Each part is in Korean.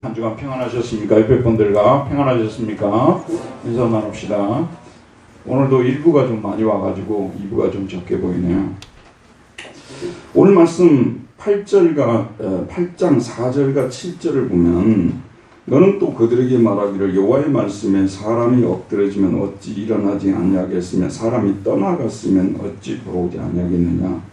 한 주간 평안하셨습니까? 옆에 분들과 평안하셨습니까? 인사 나눕시다. 오늘도 일부가 좀 많이 와가지고 2부가 좀 적게 보이네요. 오늘 말씀 8장 4절과 7절을 보면 너는 또 그들에게 말하기를 여호와의 말씀에 사람이 엎드러지면 어찌 일어나지 아니하겠으며 사람이 떠나갔으면 어찌 돌아오지 아니하겠느냐.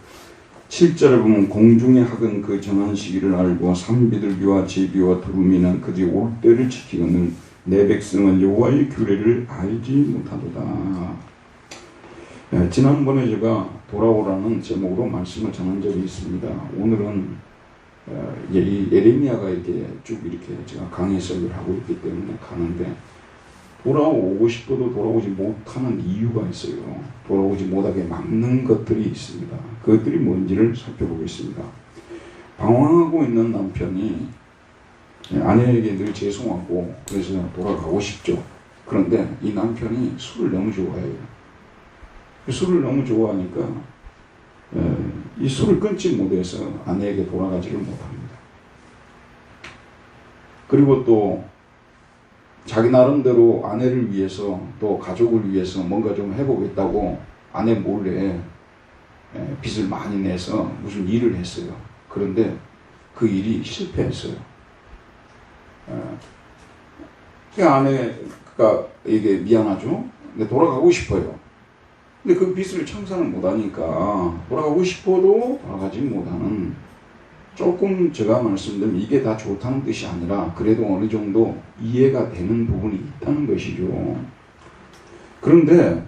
7절을 보면 공중의 학은 그 정한 시기를 알고 산비둘기와 제비와 두루미는 그들이 올 때를 지키거늘 내 백성은 여호와의 규례를 알지 못하도다. 지난번에 제가 돌아오라는 제목으로 말씀을 전한 적이 있습니다. 오늘은 예레미야가 이렇게 쭉 이렇게 제가 강해석을 하고 있기 때문에 가는데 돌아오고 싶어도 돌아오지 못하는 이유가 있어요. 돌아오지 못하게 막는 것들이 있습니다. 그것들이 뭔지를 살펴보겠습니다. 방황하고 있는 남편이 아내에게 늘 죄송하고 그래서 돌아가고 싶죠. 그런데 이 남편이 술을 너무 좋아해요. 술을 너무 좋아하니까 이 술을 끊지 못해서 아내에게 돌아가지를 못합니다. 그리고 또 자기 나름대로 아내를 위해서 또 가족을 위해서 뭔가 좀 해보겠다고 아내 몰래 빚을 많이 내서 무슨 일을 했어요. 그런데 그 일이 실패했어요. 아내가 이게 미안하죠. 근데 돌아가고 싶어요. 근데 그 빚을 청산을 못하니까 돌아가고 싶어도 돌아가지 못하는, 조금 제가 말씀드리면 이게 다 좋다는 뜻이 아니라 그래도 어느 정도 이해가 되는 부분이 있다는 것이죠. 그런데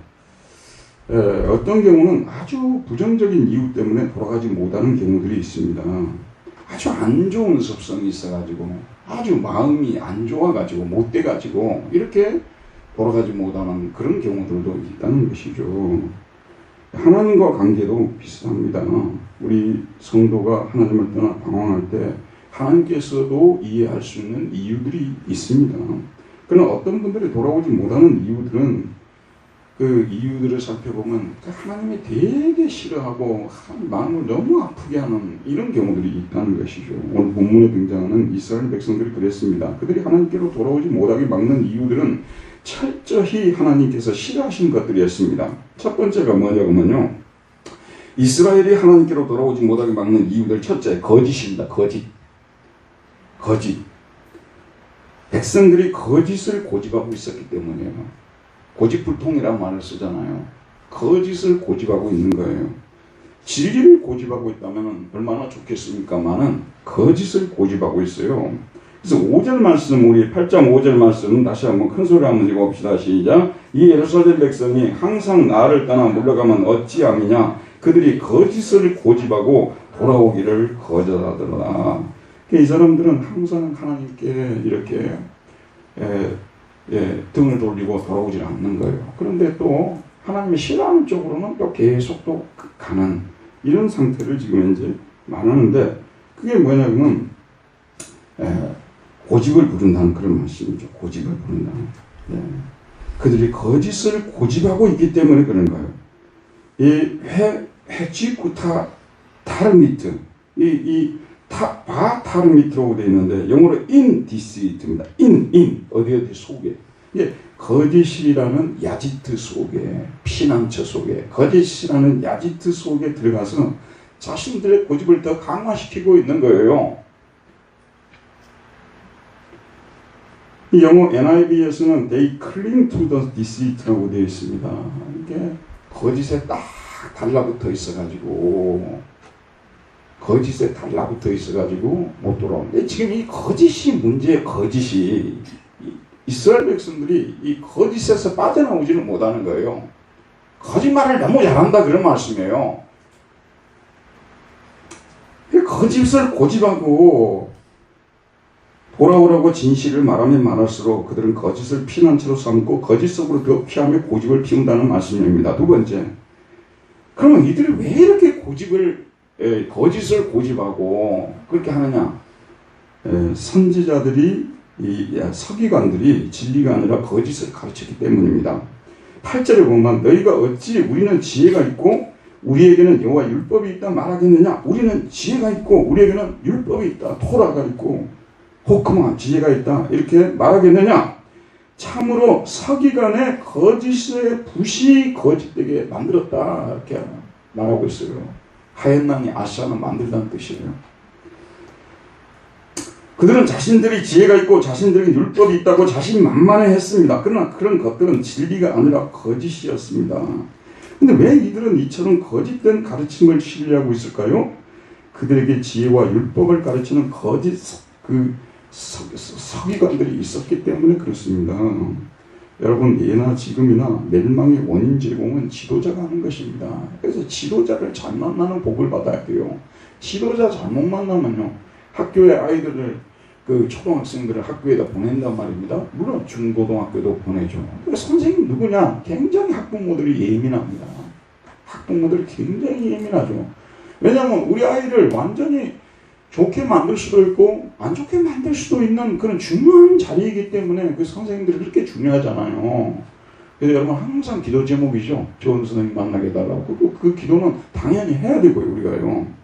어떤 경우는 아주 부정적인 이유 때문에 돌아가지 못하는 경우들이 있습니다. 아주 안 좋은 습성이 있어가지고 아주 마음이 안 좋아가지고 못돼가지고 이렇게 돌아가지 못하는 그런 경우들도 있다는 것이죠. 하나님과 관계도 비슷합니다. 우리 성도가 하나님을 떠나 방황할 때 하나님께서도 이해할 수 있는 이유들이 있습니다. 그러나 어떤 분들이 돌아오지 못하는 이유들은 그 이유들을 살펴보면 하나님이 되게 싫어하고 마음을 너무 아프게 하는 이런 경우들이 있다는 것이죠. 오늘 본문에 등장하는 이스라엘 백성들이 그랬습니다. 그들이 하나님께로 돌아오지 못하게 막는 이유들은 철저히 하나님께서 싫어하신 것들이었습니다. 첫 번째가 뭐냐면요, 이스라엘이 하나님께로 돌아오지 못하게 막는 이유들, 첫째, 거짓입니다. 거짓. 백성들이 거짓을 고집하고 있었기 때문이에요. 고집불통이라는 말을 쓰잖아요. 거짓을 고집하고 있는 거예요. 진리를 고집하고 있다면 얼마나 좋겠습니까마는 거짓을 고집하고 있어요. 그래서 5절 말씀, 우리 8장 5절 말씀 다시 한번 큰 소리 한번 읽어봅시다. 시작. 이 예루살렘 백성이 항상 나를 떠나 물러가면 어찌함이냐. 그들이 거짓을 고집하고 돌아오기를 거절하더라. 이 사람들은 항상 하나님께 이렇게 등을 돌리고 돌아오지 않는 거예요. 그런데 또 하나님이 싫어하는 쪽으로는 또 계속 또 가는 이런 상태를 지금 이제 말하는데, 그게 뭐냐면 고집을 부른다는 그런 말씀이죠. 고집을 부른다는. 그들이 거짓을 고집하고 있기 때문에 그런 거예요. 이 헤지쿠타 타르미트, 타르미트라고 되어 있는데 영어로 인디시트입니다. 어디 속에. 이게 거짓이라는 야지트 속에, 피난처 속에, 거짓이라는 야지트 속에 들어가서 자신들의 고집을 더 강화시키고 있는 거예요. 이 영어 NIV에서는 they cling to the deceit라고 되어 있습니다. 이게 거짓에 딱 달라붙어 있어가지고 못 돌아오는데, 지금 이 거짓이 문제예요. 거짓이 이스라엘 백성들이 이 거짓에서 빠져나오지를 못하는 거예요. 거짓말을 너무 잘한다 그런 말씀이에요. 거짓을 고집하고 돌아오라고 진실을 말하면 말할수록 그들은 거짓을 피난처로 삼고 거짓 속으로 더 피하며 고집을 피운다는 말씀입니다. 두 번째, 그러면 이들이 왜 이렇게 거짓을 고집하고 그렇게 하느냐? 선지자들이, 서기관들이 진리가 아니라 거짓을 가르쳤기 때문입니다. 8절에 보면 너희가 어찌 우리는 지혜가 있고 우리에게는 여호와 율법이 있다 말하겠느냐? 우리는 지혜가 있고 우리에게는 율법이 있다, 토라가 있고 호크마 지혜가 있다 이렇게 말하겠느냐? 참으로 서기관의 거짓의 붓이 거짓되게 만들었다 이렇게 말하고 있어요. 하얀 낭이 아시아는 만들다는 뜻이에요. 그들은 자신들이 지혜가 있고 자신들에게 율법이 있다고 자신만만해 했습니다. 그러나 그런 것들은 진리가 아니라 거짓이었습니다. 근데 왜 이들은 이처럼 거짓된 가르침을 신뢰하고 있을까요? 그들에게 지혜와 율법을 가르치는 거짓 서기관들이 있었기 때문에 그렇습니다. 여러분, 예나 지금이나 멸망의 원인 제공은 지도자가 하는 것입니다. 그래서 지도자를 잘 만나는 복을 받아야 돼요. 지도자 잘못 만나면요, 학교에 아이들을 초등학생들을 학교에다 보낸단 말입니다. 물론 중고등학교도 보내죠. 선생님 누구냐? 굉장히 학부모들이 예민합니다. 학부모들이 굉장히 예민하죠. 왜냐하면 우리 아이를 완전히 좋게 만들 수도 있고 안 좋게 만들 수도 있는 그런 중요한 자리이기 때문에 그 선생님들이 그렇게 중요하잖아요. 그래서 여러분 항상 기도 제목이죠. 좋은 선생님 만나게 해달라고. 그 기도는 당연히 해야 되고요. 우리가요.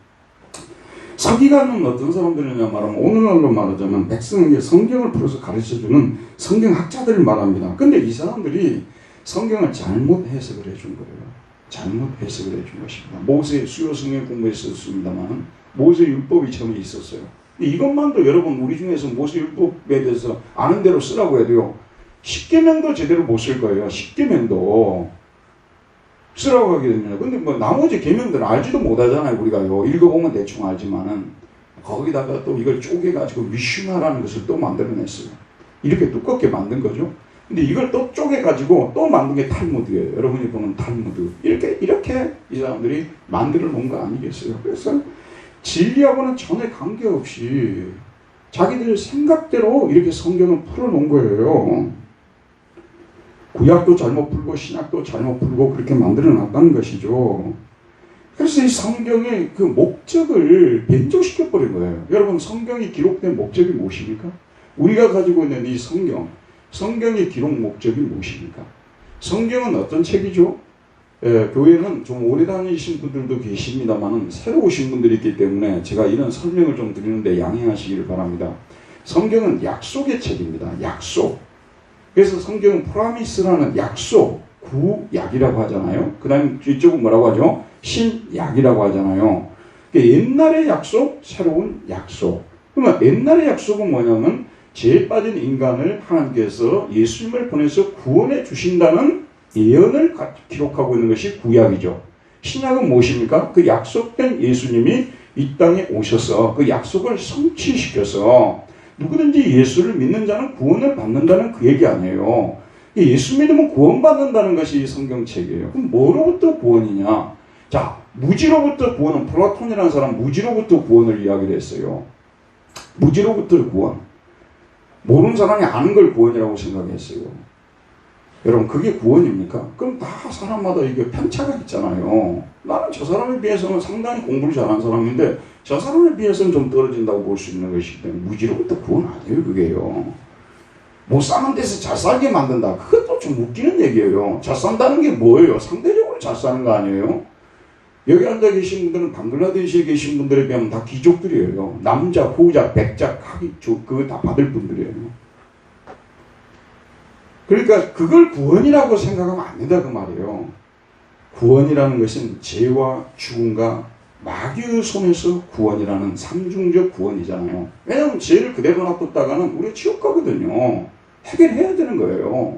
서기관은 어떤 사람들이냐 말하면 오늘날로 말하자면 백성에게 성경을 풀어서 가르쳐주는 성경학자들을 말합니다. 근데 이 사람들이 성경을 잘못 해석을 해준 거예요. 잘못 해석을 해준 것입니다. 모세 수요 성경 공부했었습니다만 모세 율법이 처음에 있었어요. 이것만도 여러분 우리 중에서 모세 율법에 대해서 아는 대로 쓰라고 해도요. 십계명도 제대로 못 쓸 거예요. 십계명도 쓰라고 하게 됩니다. 근데 뭐 나머지 계명들은 알지도 못하잖아요. 우리가요. 읽어보면 대충 알지만은 거기다가 또 이걸 쪼개가지고 미슈나라는 것을 또 만들어냈어요. 이렇게 두껍게 만든 거죠. 근데 이걸 또 쪼개가지고 또 만든 게 탈무드예요. 여러분이 보는 탈무드. 이렇게 이 사람들이 만들어 놓은 거 아니겠어요. 그래서 진리하고는 전혀 관계없이 자기들 생각대로 이렇게 성경을 풀어놓은 거예요. 구약도 잘못 풀고 신약도 잘못 풀고 그렇게 만들어 놨다는 것이죠. 그래서 이 성경의 그 목적을 변조시켜 버린 거예요. 여러분 성경이 기록된 목적이 무엇입니까? 우리가 가지고 있는 이 성경의 기록 목적이 무엇입니까? 성경은 어떤 책이죠? 교회는 좀 오래 다니신 분들도 계십니다만 새로 오신 분들이 있기 때문에 제가 이런 설명을 좀 드리는데 양해하시기를 바랍니다. 성경은 약속의 책입니다. 약속. 그래서 성경은 프라미스라는 약속, 구약이라고 하잖아요. 그 다음에 이쪽은 뭐라고 하죠? 신약이라고 하잖아요. 옛날의 약속, 새로운 약속. 그러면 옛날의 약속은 뭐냐면 죄에 빠진 인간을 하나님께서 예수님을 보내서 구원해 주신다는 예언을 기록하고 있는 것이 구약이죠. 신약은 무엇입니까? 그 약속된 예수님이 이 땅에 오셔서 그 약속을 성취시켜서 누구든지 예수를 믿는 자는 구원을 받는다는 그 얘기 아니에요. 예수 믿으면 구원받는다는 것이 성경책이에요. 그럼 뭐로부터 구원이냐? 자, 무지로부터 구원은 플라톤이라는 사람 무지로부터 구원을 이야기를 했어요. 무지로부터 구원. 모르는 사람이 아는 걸 구원이라고 생각했어요. 여러분 그게 구원입니까? 그럼 다 사람마다 이게 편차가 있잖아요. 나는 저 사람에 비해서는 상당히 공부를 잘한 사람인데 저 사람에 비해서는 좀 떨어진다고 볼 수 있는 것이기 때문에 무지로부터 구원 아니에요. 그게요. 못 사는 데서 잘 살게 만든다. 그것도 좀 웃기는 얘기예요. 잘 산다는 게 뭐예요? 상대적으로 잘 사는 거 아니에요? 여기 앉아 계신 분들은 방글라데시에 계신 분들에 비하면 다 귀족들이에요. 남자, 후자, 백자, 카기, 그거 다 받을 분들이에요. 그러니까 그걸 구원이라고 생각하면 안 된다 그 말이에요. 구원이라는 것은 죄와 죽음과 마귀의 손에서 구원이라는 삼중적 구원이잖아요. 왜냐하면 죄를 그대로 놔뒀다가는 우리가 지옥 가거든요. 해결해야 되는 거예요.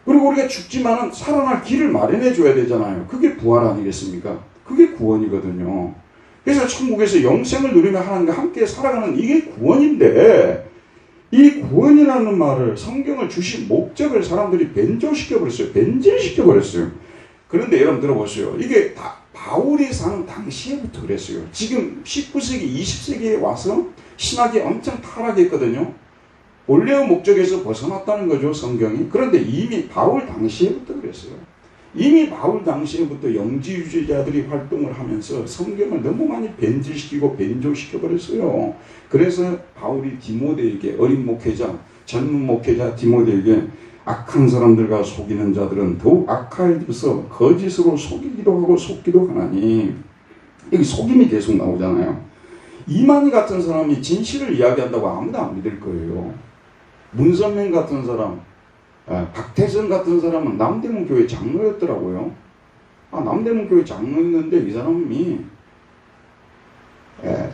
그리고 우리가 죽지만은 살아날 길을 마련해 줘야 되잖아요. 그게 부활 아니겠습니까? 그게 구원이거든요. 그래서 천국에서 영생을 누리며 하나님과 함께 살아가는 이게 구원인데 이 구원이라는 말을 성경을 주신 목적을 사람들이 변조시켜버렸어요. 변질시켜버렸어요. 그런데 여러분 들어보세요. 이게 다 바울이 사는 당시에부터 그랬어요. 지금 19세기, 20세기에 와서 신학이 엄청 타락했거든요. 원래의 목적에서 벗어났다는 거죠, 성경이. 그런데 이미 바울 당시에부터 그랬어요. 이미 바울 당시에부터 영지주의자들이 활동을 하면서 성경을 너무 많이 변질시키고 변조시켜버렸어요. 그래서 바울이 디모데에게, 어린 목회자, 젊은 목회자 디모데에게 악한 사람들과 속이는 자들은 더욱 악하여져서 거짓으로 속이기도 하고 속기도 하나니, 여기 속임이 계속 나오잖아요. 이만희 같은 사람이 진실을 이야기한다고 아무도 안 믿을 거예요. 문선명 같은 사람, 박태선 같은 사람은 남대문 교회 장로였더라고요. 남대문 교회 장로였는데 이 사람이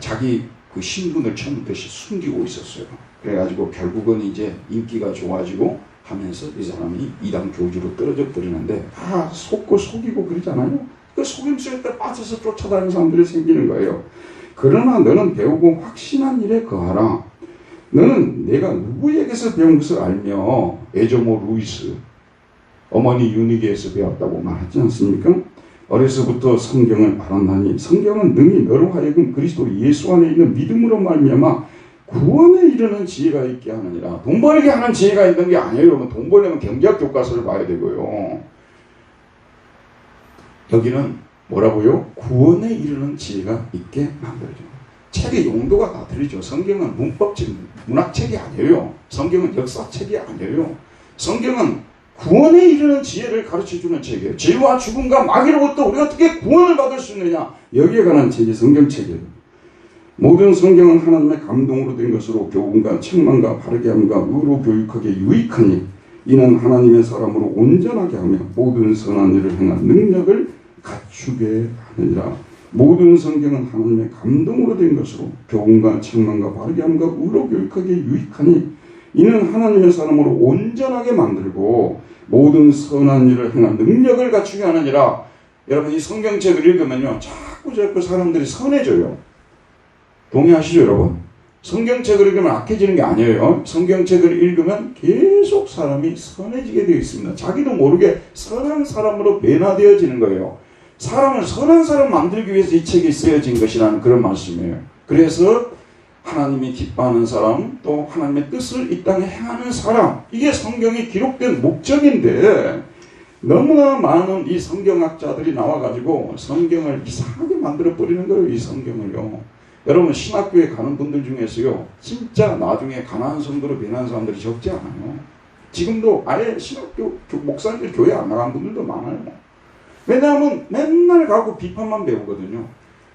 자기 그 신분을 처음부터 숨기고 있었어요. 그래가지고 결국은 이제 인기가 좋아지고 하면서 이 사람이 이단 교주로 떨어져 버리는데 속이고 그러잖아요. 그 속임수에 빠져서 쫓아다니는 사람들이 생기는 거예요. 그러나 너는 배우고 확신한 일에 거하라. 너는 내가 누구에게서 배운 것을 알며 에조모 루이스 어머니 유니게에서 배웠다고 말하지 않습니까? 어려서부터 성경을 알았나니 성경은 능히 너로 하여금 그리스도 예수 안에 있는 믿음으로 말미암아 구원에 이르는 지혜가 있게 하느니라. 돈 벌게 하는 지혜가 있는 게 아니에요. 여러분, 돈 벌려면 경제학 교과서를 봐야 되고요. 여기는 뭐라고요? 구원에 이르는 지혜가 있게 만들죠. 책의 용도가 다 틀리죠. 성경은 문법책, 문학책이 아니에요. 성경은 역사책이 아니에요. 성경은 구원에 이르는 지혜를 가르쳐주는 책이에요. 죄와 죽음과 마귀로부터 우리가 어떻게 구원을 받을 수 있느냐, 여기에 관한 책이 성경책이에요. 모든 성경은 하나님의 감동으로 된 것으로 교훈과 책망과 바르게 함과 의로 교육하기에 유익하니 이는 하나님의 사람으로 온전하게 하며 모든 선한 일을 행한 능력을 갖추게 하느니라. 모든 성경은 하나님의 감동으로 된 것으로 교훈과 책망과 바르게 함과 의로 교육하기에 유익하니 이는 하나님의 사람으로 온전하게 만들고 모든 선한 일을 행한 능력을 갖추게 하느니라. 여러분, 이 성경책을 읽으면요 자꾸 사람들이 선해져요. 동의하시죠, 여러분? 성경책을 읽으면 악해지는 게 아니에요. 성경책을 읽으면 계속 사람이 선해지게 되어 있습니다. 자기도 모르게 선한 사람으로 변화되어지는 거예요. 사람을 선한 사람 만들기 위해서 이 책이 쓰여진 것이라는 그런 말씀이에요. 그래서 하나님이 기뻐하는 사람, 또 하나님의 뜻을 이 땅에 행하는 사람, 이게 성경이 기록된 목적인데 너무나 많은 이 성경학자들이 나와가지고 성경을 이상하게 만들어버리는 거예요. 이 성경을요. 여러분, 신학교에 가는 분들 중에서요 진짜 나중에 가난한 성도로 변한 사람들이 적지 않아요. 지금도 아예 신학교 목사님들 교회 안 나간 분들도 많아요. 왜냐하면 맨날 가고 비판만 배우거든요.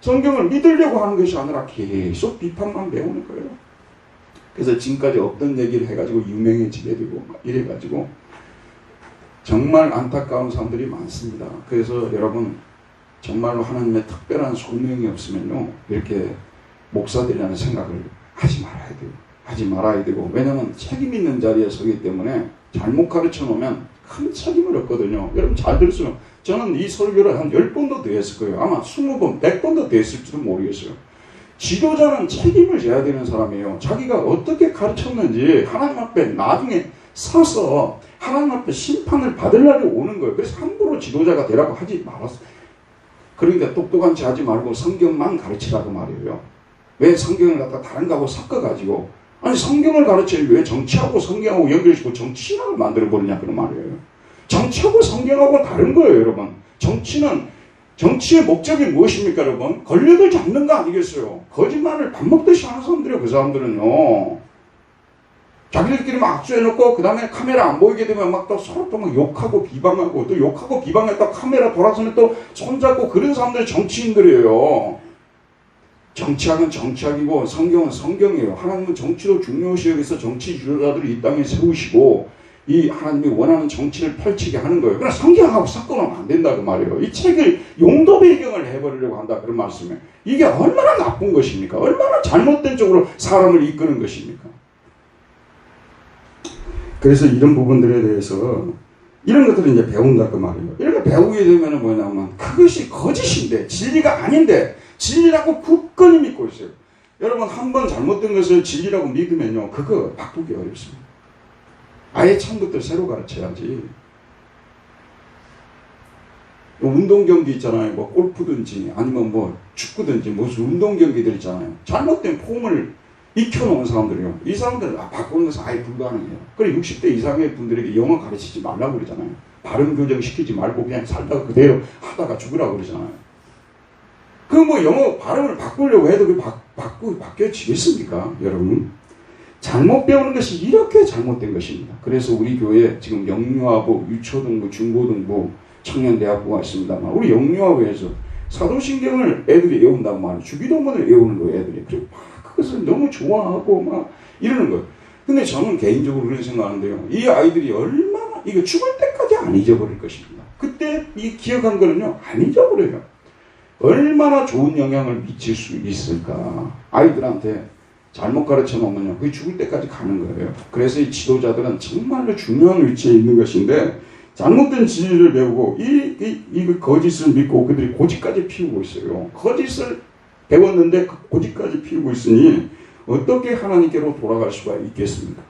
성경을 믿으려고 하는 것이 아니라 계속 비판만 배우는 거예요. 그래서 지금까지 없던 얘기를 해가지고 유명해지게 되고 이래가지고 정말 안타까운 사람들이 많습니다. 그래서 여러분, 정말로 하나님의 특별한 소명이 없으면요 이렇게 목사들이라는 생각을 하지 말아야 돼요. 하지 말아야 되고, 왜냐하면 책임 있는 자리에 서기 때문에 잘못 가르쳐 놓으면 큰 책임을 얻거든요. 여러분 잘 들으시면 저는 이 설교를 한 10번도 더 했을 거예요. 아마 20번, 100번도 더 했을지도 모르겠어요. 지도자는 책임을 져야 되는 사람이에요. 자기가 어떻게 가르쳤는지 하나님 앞에 나중에 서서 하나님 앞에 심판을 받으려고 오는 거예요. 그래서 함부로 지도자가 되라고 하지 말았어요. 그러니까 똑똑한 체 하지 말고 성경만 가르치라고 말이에요. 왜 성경을 갖다 다른 거하고 섞어가지고, 아니 성경을 가르치면 왜 정치하고 성경하고 연결시키고 정치인을 만들어버리냐 그런 말이에요. 정치하고 성경하고 다른 거예요, 여러분. 정치의 목적이 무엇입니까, 여러분? 권력을 잡는 거 아니겠어요? 거짓말을 밥 먹듯이 하는 사람들이에요. 그 사람들은요. 자기들끼리 막 악수해놓고 그 다음에 카메라 안 보이게 되면 막 또 서로 또 막 욕하고 비방하고, 또 욕하고 비방했다 카메라 돌아서면 또 손잡고, 그런 사람들이 정치인들이에요. 정치학은 정치학이고 성경은 성경이에요. 하나님은 정치도 중요시 여기서 정치 지도자들을 이 땅에 세우시고 이 하나님이 원하는 정치를 펼치게 하는 거예요. 그러나 성경하고 섞어놓으면 안 된다고 말이에요. 이 책을 용도 배경을 해버리려고 한다 그런 말씀이에요. 이게 얼마나 나쁜 것입니까? 얼마나 잘못된 쪽으로 사람을 이끄는 것입니까? 그래서 이런 부분들에 대해서 이런 것들을 이제 배운다고 말이에요. 이렇게 배우게 되면 뭐냐면 그것이 거짓인데, 진리가 아닌데 진리라고 굳건히 믿고 있어요. 여러분, 한번 잘못된 것을 진리라고 믿으면요 그거 바꾸기 어렵습니다. 아예 처음부터 새로 가르쳐야지. 운동 경기 있잖아요. 뭐 골프든지 아니면 뭐 축구든지 무슨 운동 경기들 있잖아요. 잘못된 폼을 익혀놓은 사람들이요. 이 사람들은 바꾸는 것은 아예 불가능해요. 그래 60대 이상의 분들에게 영어 가르치지 말라고 그러잖아요. 발음 교정시키지 말고 그냥 살다가 그대로 하다가 죽으라고 그러잖아요. 그 뭐 영어 발음을 바꾸려고 해도 그 바뀌어지겠습니까, 여러분? 잘못 배우는 것이 이렇게 잘못된 것입니다. 그래서 우리 교회에 지금 영유아부, 유초등부, 중고등부, 청년대학부가 있습니다만 우리 영유아부에서 사도신경을 애들이 외운다고 말이에요. 주기도문을 외우는 거예요, 애들이. 그리고 막 그것을 너무 좋아하고 막 이러는 거예요. 근데 저는 개인적으로 그렇게 생각하는데요. 이 아이들이 얼마나 이거 죽을 때까지 안 잊어버릴 것입니다. 그때 이 기억한 거는요, 안 잊어버려요. 얼마나 좋은 영향을 미칠 수 있을까. 아이들한테 잘못 가르쳐 놓으면요, 그게 죽을 때까지 가는 거예요. 그래서 이 지도자들은 정말로 중요한 위치에 있는 것인데, 잘못된 진리를 배우고 이 거짓을 믿고 그들이 고집까지 피우고 있어요. 거짓을 배웠는데 그 고집까지 피우고 있으니 어떻게 하나님께로 돌아갈 수가 있겠습니까?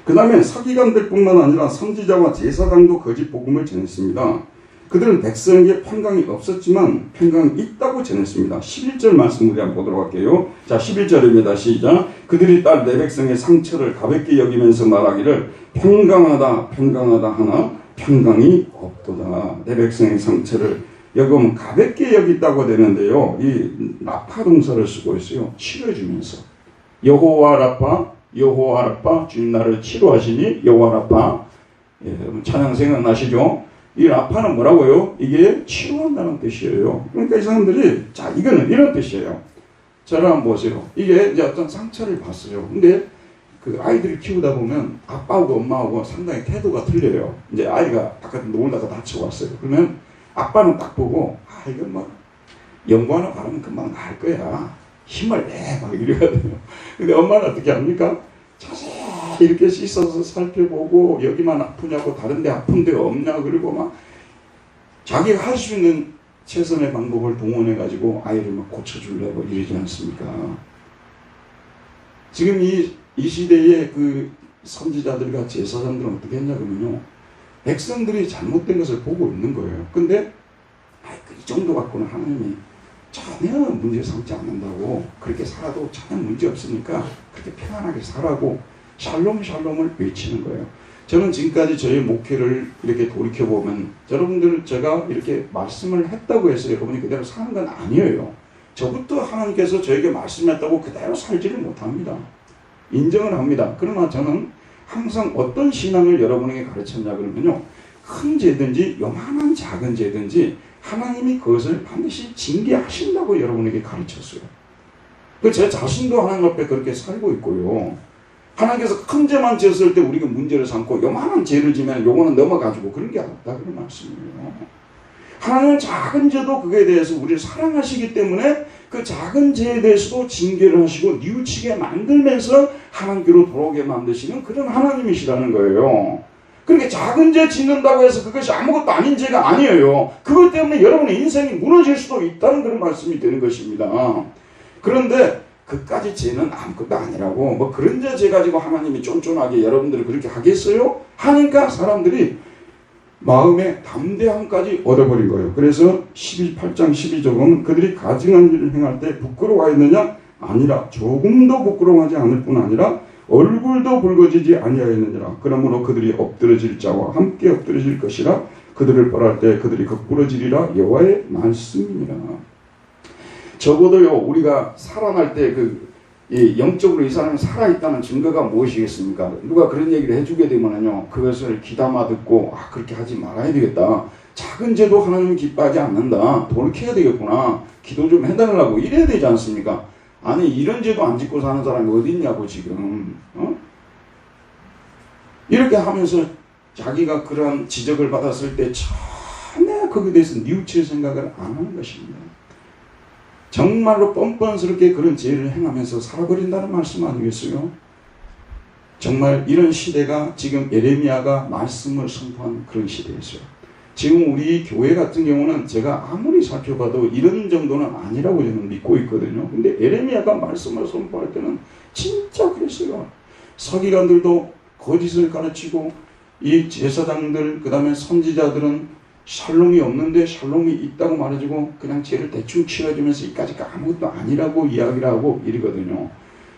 그 다음에 서기관들뿐만 아니라 선지자와 제사장도 거짓 복음을 전했습니다. 그들은 백성에게 평강이 없었지만 평강이 있다고 전했습니다. 11절 말씀 우리 한번 보도록 할게요. 자, 11절입니다. 시작. 그들이 딸 내 백성의 상처를 가볍게 여기면서 말하기를 평강하다 평강하다 하나 평강이 없도다. 내 백성의 상처를 여기면 가볍게 여기다고 되는데요. 이 라파 동사를 쓰고 있어요. 치료해주면서. 여호와 라파, 여호와 라파, 주님 나를 치료하시니 여호와 라파. 예, 찬양 생각나시죠? 이 라파는 뭐라고요? 이게 치료한다는 뜻이에요. 그러니까 이 사람들이, 자, 이거는 이런 뜻이에요. 저를 한번 보세요. 이게 이제 어떤 상처를 봤어요. 근데 그 아이들을 키우다 보면 아빠하고 엄마하고 상당히 태도가 틀려요. 이제 아이가 바깥에 놀다가 다쳐왔어요. 그러면 아빠는 딱 보고, 아, 이건 뭐, 연고 하나 바르면 금방 나을 거야. 힘을 내. 막 이러거든요. 근데 엄마는 어떻게 합니까? 자세히 이렇게 씻어서 살펴보고, 여기만 아프냐고, 다른 데 아픈 데 없냐, 그리고 막, 자기가 할 수 있는 최선의 방법을 동원해가지고 아이를 막 고쳐주려고 이러지 않습니까? 지금 이 시대의 그 선지자들과 제사장들은 어떻게 했냐면요, 백성들이 잘못된 것을 보고 있는 거예요. 근데 이 정도 갖고는 하나님이 전혀 문제 삼지 않는다고, 그렇게 살아도 전혀 문제 없으니까 그렇게 평안하게 살라고 샬롬 샬롬을 외치는 거예요. 저는 지금까지 저희 목회를 이렇게 돌이켜보면, 여러분들 제가 이렇게 말씀을 했다고 해서 여러분이 그대로 사는 건 아니에요. 저부터 하나님께서 저에게 말씀했다고 그대로 살지를 못합니다. 인정을 합니다. 그러나 저는 항상 어떤 신앙을 여러분에게 가르쳤냐 그러면요, 큰 죄든지 요만한 작은 죄든지 하나님이 그것을 반드시 징계하신다고 여러분에게 가르쳤어요. 제 자신도 하나님 앞에 그렇게 살고 있고요. 하나님께서 큰 죄만 지었을 때 우리가 문제를 삼고 요만한 죄를 지면 요거는 넘어가지고 그런 게 없다 그런 말씀이에요. 하나님은 작은 죄도 그거에 대해서 우리를 사랑하시기 때문에 그 작은 죄에 대해서도 징계를 하시고 뉘우치게 만들면서 하나님께로 돌아오게 만드시는 그런 하나님이시라는 거예요. 그렇게 작은 죄 짓는다고 해서 그것이 아무것도 아닌 죄가 아니에요. 그것 때문에 여러분의 인생이 무너질 수도 있다는 그런 말씀이 되는 것입니다. 그런데 그까지 죄는 아무것도 아니라고, 뭐 그런 죄 가지고 하나님이 쫀쫀하게 여러분들을 그렇게 하겠어요? 하니까 사람들이 마음의 담대함까지 얻어버린 거예요. 그래서 8장 12절은 그들이 가증한 일을 행할 때 부끄러워하였느냐? 아니라 조금도 부끄러워하지 않을 뿐 아니라 얼굴도 붉어지지 아니하였느니라. 그러므로 그들이 엎드러질 자와 함께 엎드러질 것이라. 그들을 벌할 때 그들이 극부러지리라. 여호와의 말씀이니라. 적어도요, 우리가 살아날 때 영적으로 이 사람이 살아있다는 증거가 무엇이겠습니까? 누가 그런 얘기를 해주게 되면요, 그것을 귀담아 듣고, 아, 그렇게 하지 말아야 되겠다. 작은 죄도 하나님이 기뻐하지 않는다. 돌이켜야 되겠구나. 기도 좀 해달라고 이래야 되지 않습니까? 아니, 이런 죄도 안 짓고 사는 사람이 어디 있냐고, 지금. 이렇게 하면서 자기가 그런 지적을 받았을 때 전혀 거기에 대해서 뉘우칠 생각을 안 하는 것입니다. 정말로 뻔뻔스럽게 그런 죄를 행하면서 살아버린다는 말씀 아니겠어요? 정말 이런 시대가 지금 예레미야가 말씀을 선포한 그런 시대였어요. 지금 우리 교회 같은 경우는 제가 아무리 살펴봐도 이런 정도는 아니라고 저는 믿고 있거든요. 근데 예레미야가 말씀을 선포할 때는 진짜 그랬어요. 서기관들도 거짓을 가르치고, 이 제사장들, 그 다음에 선지자들은 샬롬이 없는데 샬롬이 있다고 말해주고 그냥 죄를 대충 치러주면서 이까지 아무것도 아니라고 이야기를 하고 이러거든요.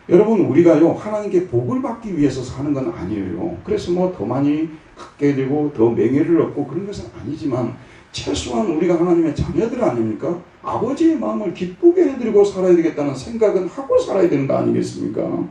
여러분, 우리가요, 하나님께 복을 받기 위해서 사는 건 아니에요. 그래서 뭐 더 많이 갖게 되고 더 명예를 얻고 그런 것은 아니지만, 최소한 우리가 하나님의 자녀들 아닙니까? 아버지의 마음을 기쁘게 해드리고 살아야 되겠다는 생각은 하고 살아야 되는 거 아니겠습니까?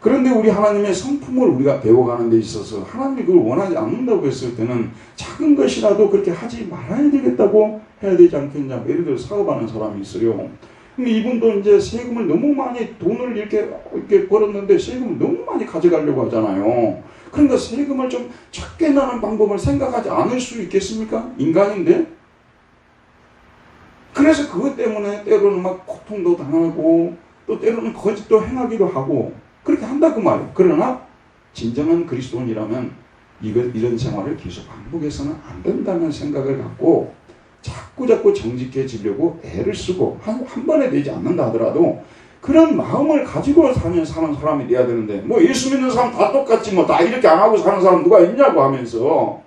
그런데 우리 하나님의 성품을 우리가 배워가는 데 있어서 하나님이 그걸 원하지 않는다고 했을 때는 작은 것이라도 그렇게 하지 말아야 되겠다고 해야 되지 않겠냐. 예를 들어 사업하는 사람이 있어요. 근데 이분도 이제 세금을 너무 많이 돈을 이렇게 벌었는데 세금을 너무 많이 가져가려고 하잖아요. 그러니까 세금을 좀 적게 나는 방법을 생각하지 않을 수 있겠습니까? 인간인데. 그래서 그것 때문에 때로는 막 고통도 당하고 또 때로는 거짓도 행하기도 하고 그렇게 한다고 말이에요. 그러나 진정한 그리스도인이라면 이런 생활을 계속 반복해서는 안 된다는 생각을 갖고 자꾸 정직해지려고 애를 쓰고 한 번에 되지 않는다 하더라도 그런 마음을 가지고 사는 사람이 돼야 되는데 뭐 예수 믿는 사람 다 똑같지 뭐 다 이렇게 안 하고 사는 사람 누가 있냐고 하면서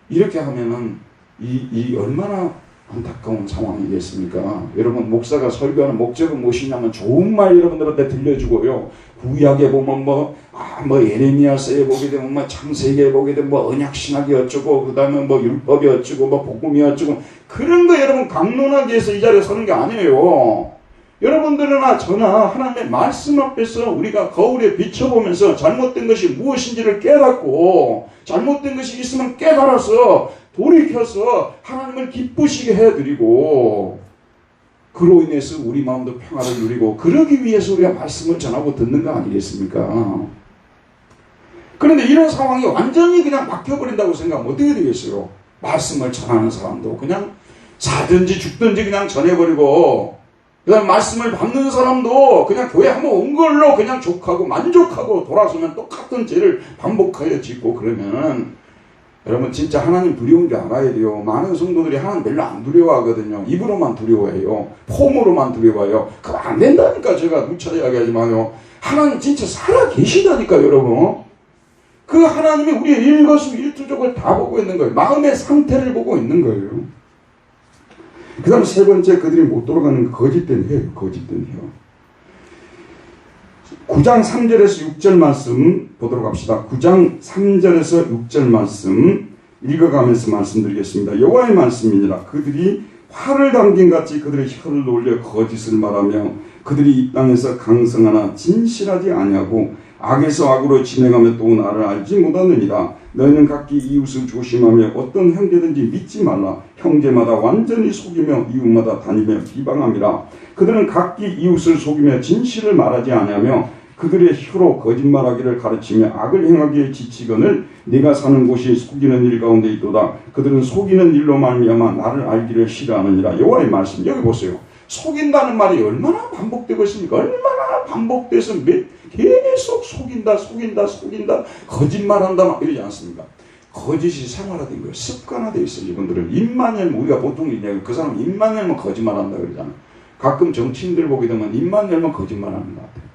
이렇게 하면은 이 얼마나 안타까운 상황이겠습니까? 여러분 목사가 설교하는 목적은 무엇이냐면 좋은 말 여러분들한테 들려주고요. 구약에 보면 뭐 예레미야서에 보게 되면 뭐 창세기에 보게 되면 뭐 언약신학이 어쩌고 그 다음에 뭐 율법이 어쩌고 뭐 복음이 어쩌고 그런 거 여러분 강론하기 위해서 이 자리에 서는 게 아니에요. 여러분들이나 저나 하나님의 말씀 앞에서 우리가 거울에 비춰보면서 잘못된 것이 무엇인지를 깨닫고 잘못된 것이 있으면 깨달아서 돌이켜서 하나님을 기쁘시게 해드리고 그로 인해서 우리 마음도 평화를 누리고 그러기 위해서 우리가 말씀을 전하고 듣는 거 아니겠습니까? 그런데 이런 상황이 완전히 그냥 막혀버린다고 생각하면 어떻게 되겠어요? 말씀을 전하는 사람도 그냥 사든지 죽든지 그냥 전해버리고 그 다음 말씀을 받는 사람도 그냥 교회 한번 온 걸로 그냥 족하고 만족하고 돌아서면 똑같은 죄를 반복하여 짓고 그러면 여러분 진짜 하나님 두려운 줄 알아야 돼요. 많은 성도들이 하나님 별로 안 두려워하거든요. 입으로만 두려워해요. 폼으로만 두려워해요. 그거 안 된다니까 제가 누차 이야기하지만요. 하나님 진짜 살아 계시다니까 여러분. 그 하나님이 우리의 일거수일투족을 다 보고 있는 거예요. 마음의 상태를 보고 있는 거예요. 그 다음 세 번째 그들이 못 돌아가는 거짓된 혀예요. 거짓된 혀. 9장 3절에서 6절 말씀 보도록 합시다. 9장 3절에서 6절 말씀 읽어가면서 말씀드리겠습니다. 여호와의 말씀이니라. 그들이 활을 당긴 같이 그들의 혀를 놀려 거짓을 말하며 그들이 이 땅에서 강성하나 진실하지 아니하고 악에서 악으로 진행하며 또 나를 알지 못하느니라. 너희는 각기 이웃을 조심하며 어떤 형제든지 믿지 말라. 형제마다 완전히 속이며 이웃마다 다니며 비방함이라. 그들은 각기 이웃을 속이며 진실을 말하지 아니하며 그들의 혀로 거짓말하기를 가르치며 악을 행하기에 지치거늘 네가 사는 곳이 속이는 일 가운데 있도다. 그들은 속이는 일로 말미암아 나를 알기를 싫어하느니라. 여호와의 말씀 여기 보세요. 속인다는 말이 얼마나 반복되고 있습니까? 얼마나 반복돼서 계속 속인다 거짓말한다 막 이러지 않습니까? 거짓이 생활화된 거예요. 습관화되어 있어요. 이분들은 입만 열면 우리가 보통 얘기하고 그 사람 입만 열면 거짓말한다 그러잖아요. 가끔 정치인들 보게 되면 입만 열면 거짓말하는 것 같아요.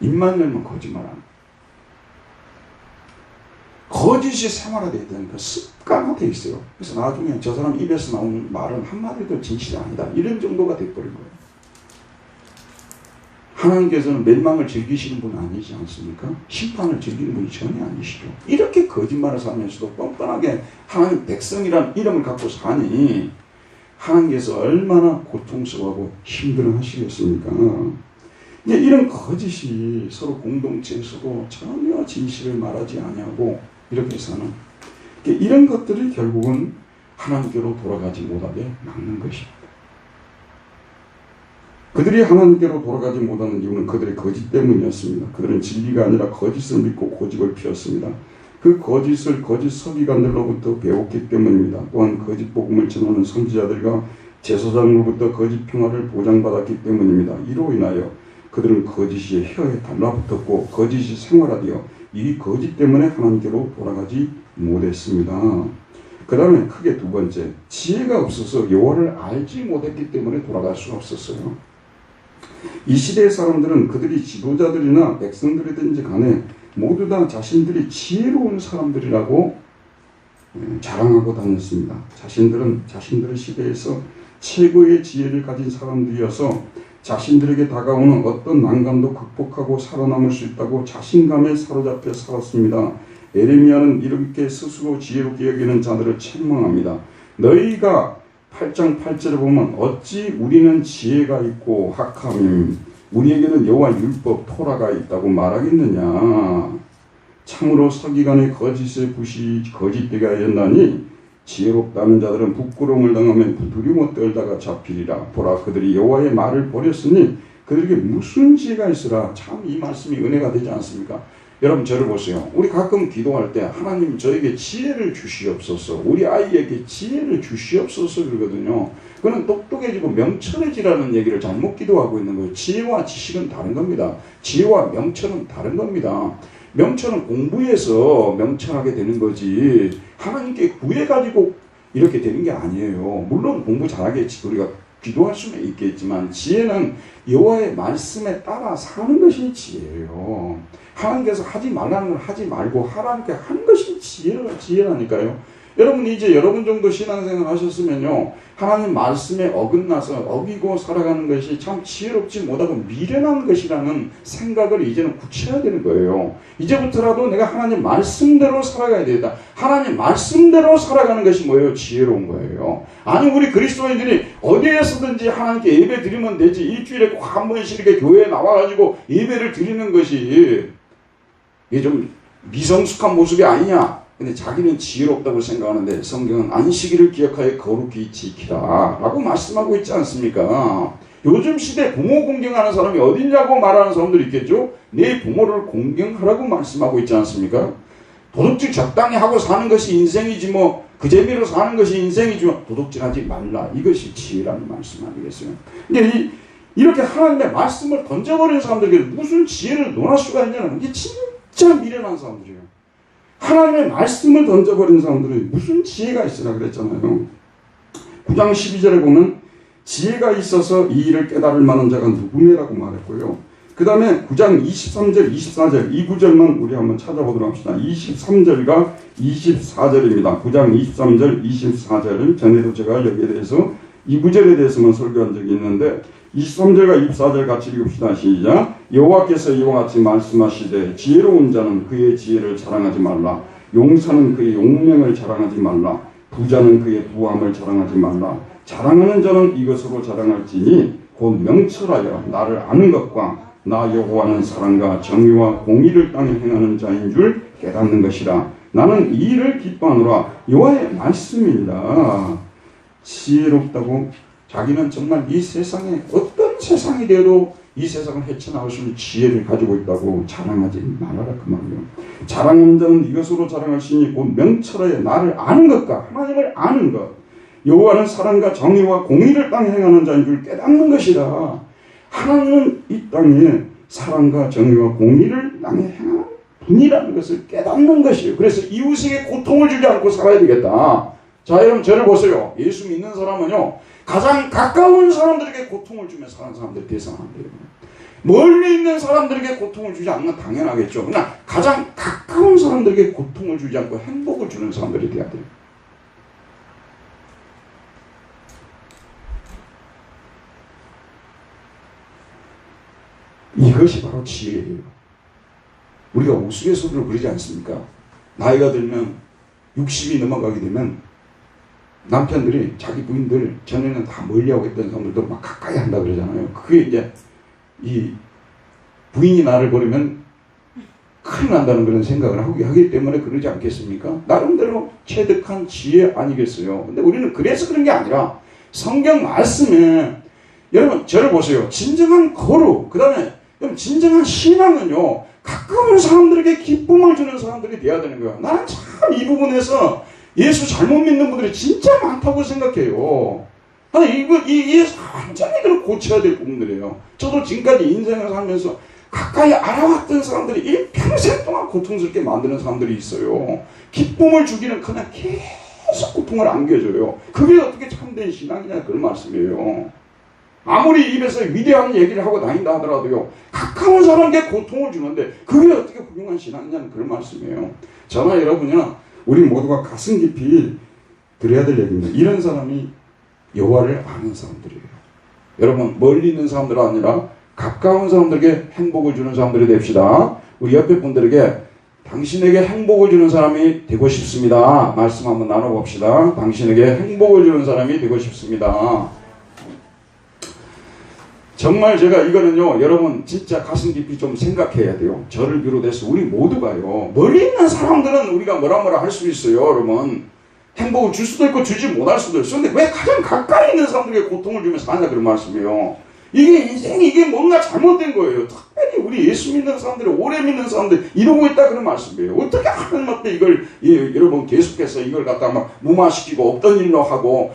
입만 열면 거짓말하는 거짓이 생활화되어 있다니까 습관화되어 있어요. 그래서 나중에 저 사람 입에서 나오는 말은 한마디도 진실이 아니다 이런 정도가 돼버린 거예요. 하나님께서는 멸망을 즐기시는 분은 아니지 않습니까? 심판을 즐기는 분이 전혀 아니시죠. 이렇게 거짓말을 살면서도 뻔뻔하게 하나님 백성이라는 이름을 갖고 사니 하나님께서 얼마나 고통스러워하고 힘들어 하시겠습니까? 이런 거짓이 서로 공동체에서도 전혀 진실을 말하지 아니하고 이렇게 사는 이런 것들이 결국은 하나님께로 돌아가지 못하게 막는 것입니다. 그들이 하나님께로 돌아가지 못하는 이유는 그들의 거짓 때문이었습니다. 그들은 진리가 아니라 거짓을 믿고 고집을 피웠습니다. 그 거짓을 거짓 서기관들로부터 배웠기 때문입니다. 또한 거짓 복음을 전하는 선지자들과 제사장으로부터 거짓 평화를 보장받았기 때문입니다. 이로 인하여 그들은 거짓이 혀에 달라붙었고 거짓이 생활화되어 이 거짓 때문에 하나님께로 돌아가지 못했습니다. 그 다음에 크게 두 번째, 지혜가 없어서 여호와를 알지 못했기 때문에 돌아갈 수 없었어요. 이 시대의 사람들은 그들이 지도자들이나 백성들이든지 간에 모두 다 자신들이 지혜로운 사람들이라고 자랑하고 다녔습니다. 자신들은 자신들의 시대에서 최고의 지혜를 가진 사람들이어서 자신들에게 다가오는 어떤 난관도 극복하고 살아남을 수 있다고 자신감에 사로잡혀 살았습니다. 에레미야는 이렇게 스스로 지혜롭게 여기는 자들을 책망합니다. 너희가 8장 8절에 보면 어찌 우리는 지혜가 있고 학함임 우리에게는 여호와 율법 토라가 있다고 말하겠느냐. 참으로 서기관의 거짓의 붓이 거짓되게 하였나니 지혜롭다는 자들은 부끄러움을 당하면 두려워 떨다가 잡히리라. 보라, 그들이 여호와의 말을 버렸으니 그들에게 무슨 지혜가 있으라. 참 이 말씀이 은혜가 되지 않습니까? 여러분 저를 보세요. 우리 가끔 기도할 때 하나님 저에게 지혜를 주시옵소서, 우리 아이에게 지혜를 주시옵소서 그러거든요. 그는 똑똑해지고 명철해지라는 얘기를 잘못 기도하고 있는 거예요. 지혜와 지식은 다른 겁니다. 지혜와 명철은 다른 겁니다. 명철은 공부해서 명철하게 되는 거지 하나님께 구해가지고 이렇게 되는 게 아니에요. 물론 공부 잘하게 우리가 기도할 수는 있겠지만 지혜는 여호와의 말씀에 따라 사는 것이 지혜예요. 하나님께서 하지 말라는 걸 하지 말고 하나님께 하는 것이 지혜라니까요. 여러분 이제 여러분 정도 신앙생활 하셨으면요, 하나님 말씀에 어긋나서 어기고 살아가는 것이 참 지혜롭지 못하고 미련한 것이라는 생각을 이제는 굳혀야 되는 거예요. 이제부터라도 내가 하나님 말씀대로 살아가야 되겠다. 하나님 말씀대로 살아가는 것이 뭐예요? 지혜로운 거예요. 아니 우리 그리스도인들이 어디에서든지 하나님께 예배 드리면 되지, 일주일에 꼭 한 번씩 이렇게 교회에 나와가지고 예배를 드리는 것이 이게 좀 미성숙한 모습이 아니냐. 근데 자기는 지혜롭다고 생각하는데 성경은 안식일을 기억하여 거룩히 지키라 라고 말씀하고 있지 않습니까? 요즘 시대 부모 공경하는 사람이 어디냐고 말하는 사람들이 있겠죠? 내 부모를 공경하라고 말씀하고 있지 않습니까? 도둑질 적당히 하고 사는 것이 인생이지 뭐 그 재미로 사는 것이 인생이지만 도둑질하지 말라, 이것이 지혜라는 말씀 아니겠어요? 근데 이렇게 하나님의 말씀을 던져버린 사람들에게 무슨 지혜를 논할 수가 있냐는 게 진짜 미련한 사람들이에요. 하나님의 말씀을 던져버린 사람들은 무슨 지혜가 있으라 그랬잖아요. 9장 12절에 보면 지혜가 있어서 이 일을 깨달을 만한 자가 누구냐라고 말했고요. 그 다음에 9장 23절 24절 이 구절만 우리 한번 찾아보도록 합시다. 23절과 24절입니다. 9장 23절 24절은 전에도 제가 여기에 대해서 이 구절에 대해서만 설교한 적이 있는데 23절과 24절 같이 읽읍시다. 시작. 여호와께서 이와 같이 말씀하시되 지혜로운 자는 그의 지혜를 자랑하지 말라. 용사는 그의 용맹을 자랑하지 말라. 부자는 그의 부함을 자랑하지 말라. 자랑하는 자는 이것으로 자랑할지니 곧 명철하여 나를 아는 것과 나 여호와는 사랑과 정의와 공의를 땅에 행하는 자인 줄 깨닫는 것이라. 나는 이 일을 기뻐하노라. 여호와의 말씀이니라. 지혜롭다고 자기는 정말 이 세상에 어떤 세상이 되어도 이 세상을 헤쳐나올 수 있는 지혜를 가지고 있다고 자랑하지 말아라 그 말이에요. 자랑하는 자는 이것으로 자랑하시니 곧 명철하여 나를 아는 것과 하나님을 아는 것, 여호와는 사랑과 정의와 공의를 땅에 행하는 자인 줄 깨닫는 것이다. 하나님은 이 땅에 사랑과 정의와 공의를 땅에 행하는 분이라는 것을 깨닫는 것이에요. 그래서 이웃에게 고통을 주지 않고 살아야 되겠다. 자, 여러분 저를 보세요. 예수 믿는 사람은요, 가장 가까운 사람들에게 고통을 주며 사는 사람들이 돼서는 안 돼요. 멀리 있는 사람들에게 고통을 주지 않는 건 당연하겠죠. 그러나 가장 가까운 사람들에게 고통을 주지 않고 행복을 주는 사람들이 돼야 돼요. 이것이 바로 지혜예요. 우리가 우스갯소리로 그러지 않습니까? 나이가 들면 60이 넘어가게 되면 남편들이 자기 부인들 전에는 다 멀리하고 있던 사람들도 막 가까이 한다 그러잖아요. 그게 이제 이 부인이 나를 버리면 큰일 난다는 그런 생각을 하기 때문에 그러지 않겠습니까? 나름대로 체득한 지혜 아니겠어요? 근데 우리는 그래서 그런 게 아니라 성경 말씀에 여러분 저를 보세요. 진정한 거룩, 그 다음에 진정한 신앙은요, 가까운 사람들에게 기쁨을 주는 사람들이 돼야 되는 거야. 나는 참 이 부분에서 예수 잘못 믿는 분들이 진짜 많다고 생각해요. 아니, 이 완전히 그걸 고쳐야 될 부분들이에요. 저도 지금까지 인생을 살면서 가까이 알아왔던 사람들이 일평생 동안 고통스럽게 만드는 사람들이 있어요. 기쁨을 주기는 그냥 계속 고통을 안겨줘요. 그게 어떻게 참된 신앙이냐, 그런 말씀이에요. 아무리 입에서 위대한 얘기를 하고 다닌다 하더라도요, 가까운 사람에게 고통을 주는데 그게 어떻게 훌륭한 신앙이냐는 그런 말씀이에요. 저나 여러분이나 우리 모두가 가슴 깊이 들어야 될 얘기입니다. 이런 사람이 여호와를 아는 사람들이에요. 여러분, 멀리 있는 사람들이 아니라 가까운 사람들에게 행복을 주는 사람들이 됩시다. 우리 옆에 분들에게 당신에게 행복을 주는 사람이 되고 싶습니다. 말씀 한번 나눠봅시다. 당신에게 행복을 주는 사람이 되고 싶습니다. 정말 제가 이거는요, 여러분 진짜 가슴 깊이 좀 생각해야 돼요. 저를 비롯해서 우리 모두가요, 멀리 있는 사람들은 우리가 뭐라 할 수 있어요, 여러분. 행복을 줄 수도 있고 주지 못할 수도 있어요. 근데 왜 가장 가까이 있는 사람들에게 고통을 주면서 사냐, 그런 말씀이에요. 이게 인생이 이게 뭔가 잘못된 거예요. 특별히 우리 예수 믿는 사람들이, 오래 믿는 사람들이 이러고 있다, 그런 말씀이에요. 어떻게 하나님 앞에 이걸, 여러분 계속해서 이걸 갖다 막 무마시키고 없던 일로 하고,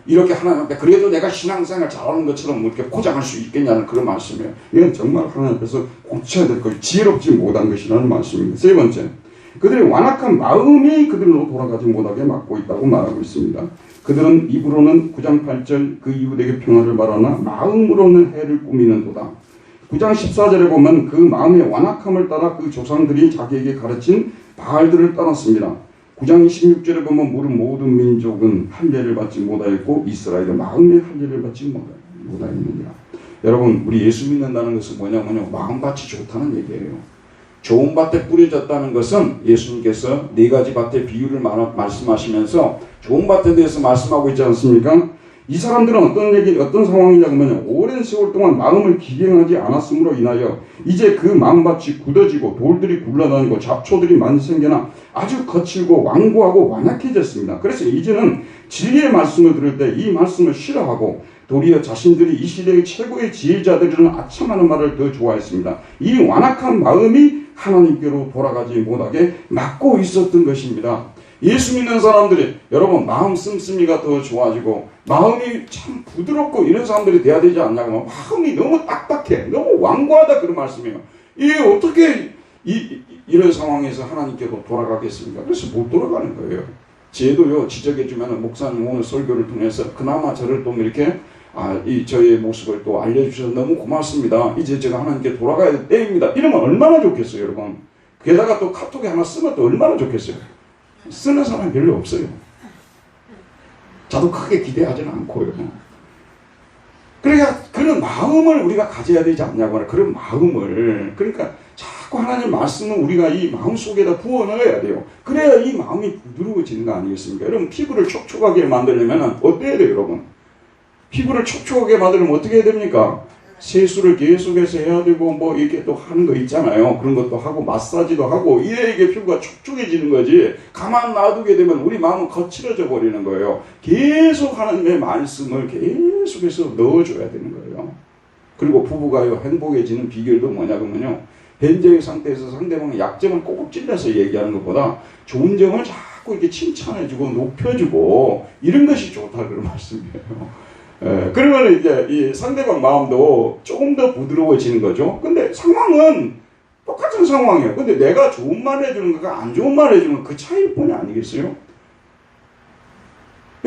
이렇게 하나님 앞에 그래도 내가 신앙생활 잘하는 것처럼 이렇게 포장할 수 있겠냐는 그런 말씀이에요. 이건 정말 하나님 앞에서 고쳐야 될 것이 지혜롭지 못한 것이라는 말씀입니다. 세 번째, 그들의 완악한 마음이 그들로 돌아가지 못하게 막고 있다고 말하고 있습니다. 그들은 입으로는 9장 8절 그 이웃에게 평화를 말하나 마음으로는 해를 꾸미는도다. 9장 14절에 보면 그 마음의 완악함을 따라 그 조상들이 자기에게 가르친 바알들을 따랐습니다. 9장 26절에 보면 모든 민족은 할례를 받지 못하였고 이스라엘은 마음의 할례를 받지 못하였느니라. 여러분, 우리 예수 믿는다는 것은 뭐냐면요, 마음밭이 좋다는 얘기예요. 좋은 밭에 뿌려졌다는 것은 예수님께서 네 가지 밭의 비유를 말씀하시면서 좋은 밭에 대해서 말씀하고 있지 않습니까? 이 사람들은 어떤 상황이냐면 오랜 세월 동안 마음을 기경하지 않았으므로 인하여 이제 그 마음밭이 굳어지고 돌들이 굴러다니고 잡초들이 많이 생겨나 아주 거칠고 완고하고 완악해졌습니다. 그래서 이제는 진리의 말씀을 들을 때 이 말씀을 싫어하고 도리어 자신들이 이 시대의 최고의 지혜자들이라는 아첨하는 말을 더 좋아했습니다. 이 완악한 마음이 하나님께로 돌아가지 못하게 막고 있었던 것입니다. 예수 믿는 사람들이, 여러분, 마음 씀씀이가 더 좋아지고 마음이 참 부드럽고 이런 사람들이 돼야 되지 않냐고. 마음이 너무 딱딱해, 너무 완고하다, 그런 말씀이에요. 이게 어떻게 이런 상황에서 하나님께로 돌아가겠습니까? 그래서 못 돌아가는 거예요. 쟤도요, 지적해주면 목사님 오늘 설교를 통해서 그나마 저를 또 이렇게 저의 모습을 또 알려주셔서 너무 고맙습니다. 이제 제가 하나님께 돌아가야 될 때입니다. 이러면 얼마나 좋겠어요, 여러분. 게다가 또 카톡에 하나 쓰면 또 얼마나 좋겠어요. 쓰는 사람이 별로 없어요. 저도 크게 기대하지는 않고요. 그러니까 그런 마음을 우리가 가져야 되지 않냐고. 그런 마음을, 그러니까 자꾸 하나님 말씀은 우리가 이 마음 속에다 부어 넣어야 돼요. 그래야 이 마음이 부드러워지는 거 아니겠습니까? 여러분, 피부를 촉촉하게 만들려면 어때야 돼요, 여러분? 피부를 촉촉하게 만들면 어떻게 해야 됩니까? 세수를 계속해서 해야 되고 뭐 이렇게 또 하는 거 있잖아요. 그런 것도 하고 마사지도 하고 이래 이게 피부가 촉촉해지는 거지. 가만 놔두게 되면 우리 마음은 거칠어져 버리는 거예요. 계속 하나님의 말씀을 계속해서 넣어줘야 되는 거예요. 그리고 부부가요, 행복해지는 비결도 뭐냐면요, 현재의 상태에서 상대방의 약점을 꼭 찔러서 얘기하는 것보다 좋은 점을 자꾸 이렇게 칭찬해주고 높여주고 이런 것이 좋다, 그런 말씀이에요. 그러면 이제 이 상대방 마음도 조금 더 부드러워지는 거죠. 근데 상황은 똑같은 상황이에요. 근데 내가 좋은 말 해주는 거가 안 좋은 말 해주는 거, 그 차이일 뿐이 아니겠어요?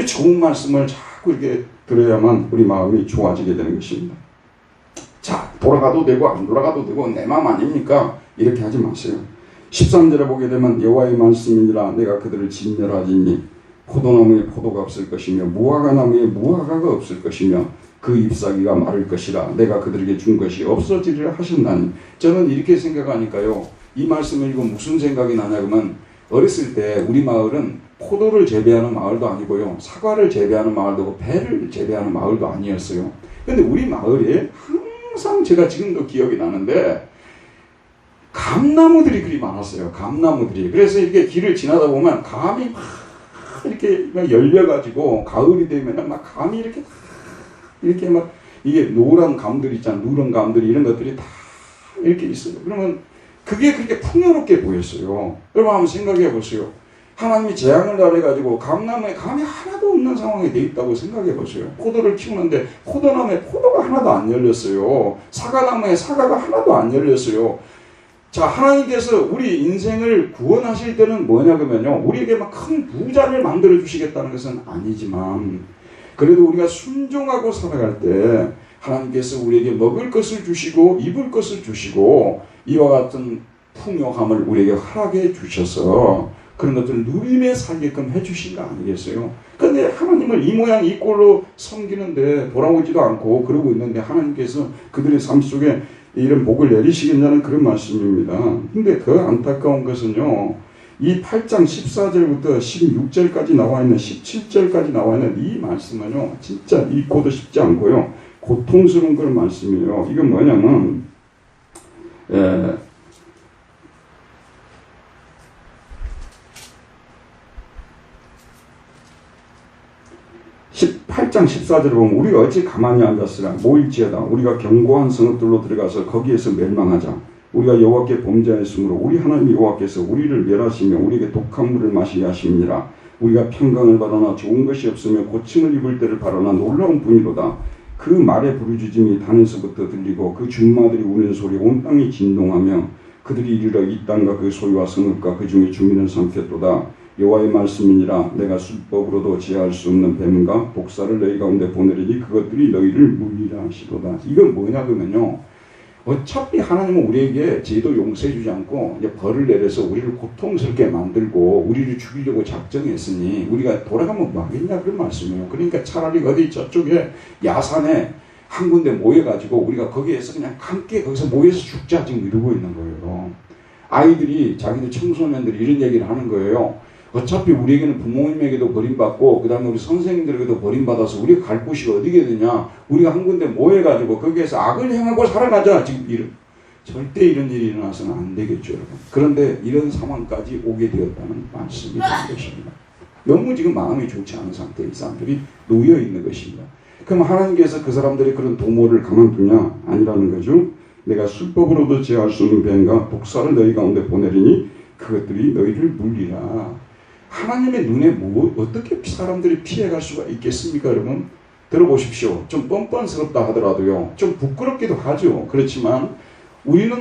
좋은 말씀을 자꾸 이렇게 들어야만 우리 마음이 좋아지게 되는 것입니다. 자, 돌아가도 되고 안 돌아가도 되고 내 마음 아닙니까? 이렇게 하지 마세요. 13절에 보게 되면 여호와의 말씀이니라 내가 그들을 진멸하리니 포도나무에 포도가 없을 것이며 무화과나무에 무화과가 없을 것이며 그 잎사귀가 마를 것이라 내가 그들에게 준 것이 없어지리라 하셨나니. 저는 이렇게 생각하니까요, 이 말씀을 읽고 무슨 생각이 나냐 그러면, 어렸을 때 우리 마을은 포도를 재배하는 마을도 아니고요, 사과를 재배하는 마을도 아니고 배를 재배하는 마을도 아니었어요. 근데 우리 마을에 항상 제가 지금도 기억이 나는데 감나무들이 그리 많았어요. 감나무들이. 그래서 이렇게 길을 지나다 보면 감이 막 이렇게 막 열려가지고 가을이 되면 막 감이 이렇게 막 이게 노란 감들 있잖아요. 누런 감들이, 이런 것들이 다 이렇게 있어요. 그러면 그게 그렇게 풍요롭게 보였어요. 여러분 한번 생각해 보세요. 하나님이 재앙을 날해가지고 감나무에 감이 하나도 없는 상황이 돼 있다고 생각해 보세요. 포도를 키우는데 포도나무에 포도가 하나도 안 열렸어요. 사과나무에 사과가 하나도 안 열렸어요. 자, 하나님께서 우리 인생을 구원하실 때는 뭐냐 그러면요, 우리에게 막 큰 부자를 만들어 주시겠다는 것은 아니지만 그래도 우리가 순종하고 살아갈 때 하나님께서 우리에게 먹을 것을 주시고 입을 것을 주시고 이와 같은 풍요함을 우리에게 허락해 주셔서 그런 것들을 누리며 살게끔 해주신 거 아니겠어요? 그런데 하나님을 이 모양 이 꼴로 섬기는데 돌아오지도 않고 그러고 있는데 하나님께서 그들의 삶 속에 이런 복을 내리시겠냐는 그런 말씀입니다. 근데 더 안타까운 것은요, 이 8장 14절부터 16절까지 나와 있는 17절까지 나와 있는 이 말씀은요, 진짜 읽고도 싶지 않고요, 고통스러운 그런 말씀이에요. 이건 뭐냐면 18장 14절을 보면 우리가 어찌 가만히 앉았으라 모일지어다 우리가 견고한 성읍들로 들어가서 거기에서 멸망하자. 우리가 여호와께 범죄하였으므로 우리 하나님 여호와께서 우리를 멸하시며 우리에게 독한 물을 마시게 하심이니라. 우리가 평강을 바라나 좋은 것이 없으며 고침을 입을 때를 바라나 놀라운 분이로다. 그 말의 부르짖음이 단에서부터 들리고 그 준마들이 우는 소리 온 땅이 진동하며 그들이 이르러 이 땅과 그 소유와 성읍과 그 중에 주민을 삼켰도다. 여호와의 말씀이니라. 내가 술법으로도 제할 수 없는 뱀과 독사를 너희 가운데 보내리니 그것들이 너희를 물리라 하시도다. 이건 뭐냐 그러면요, 어차피 하나님은 우리에게 죄도 용서해 주지 않고 이제 벌을 내려서 우리를 고통스럽게 만들고 우리를 죽이려고 작정했으니 우리가 돌아가면 뭐 하겠냐 그런 말씀이에요. 그러니까 차라리 어디 저쪽에 야산에 한 군데 모여가지고 우리가 거기에서 그냥 함께 거기서 모여서 죽자 지금 이러고 있는 거예요. 아이들이 자기들 청소년들이 이런 얘기를 하는 거예요. 어차피 우리에게는 부모님에게도 버림받고 그 다음에 우리 선생님들에게도 버림받아서 우리가 갈 곳이 어디게 되냐, 우리가 한 군데 모여가지고 거기에서 악을 행하고 살아가자. 지금 절대 이런 일이 일어나서는 안 되겠죠 여러분. 그런데 이런 상황까지 오게 되었다는 말씀이 되는 것입니다. 너무 지금 마음이 좋지 않은 상태의 사람들이 놓여 있는 것입니다. 그럼 하나님께서 그 사람들이 그런 도모를 가만두냐? 아니라는 거죠. 내가 술법으로도 제할 수 없는 뱀과 독사를 너희 가운데 보내리니 그것들이 너희를 물리라. 하나님의 눈에 어떻게 사람들이 피해갈 수가 있겠습니까 여러분? 들어보십시오. 좀 뻔뻔스럽다 하더라도요, 좀 부끄럽기도 하죠. 그렇지만 우리는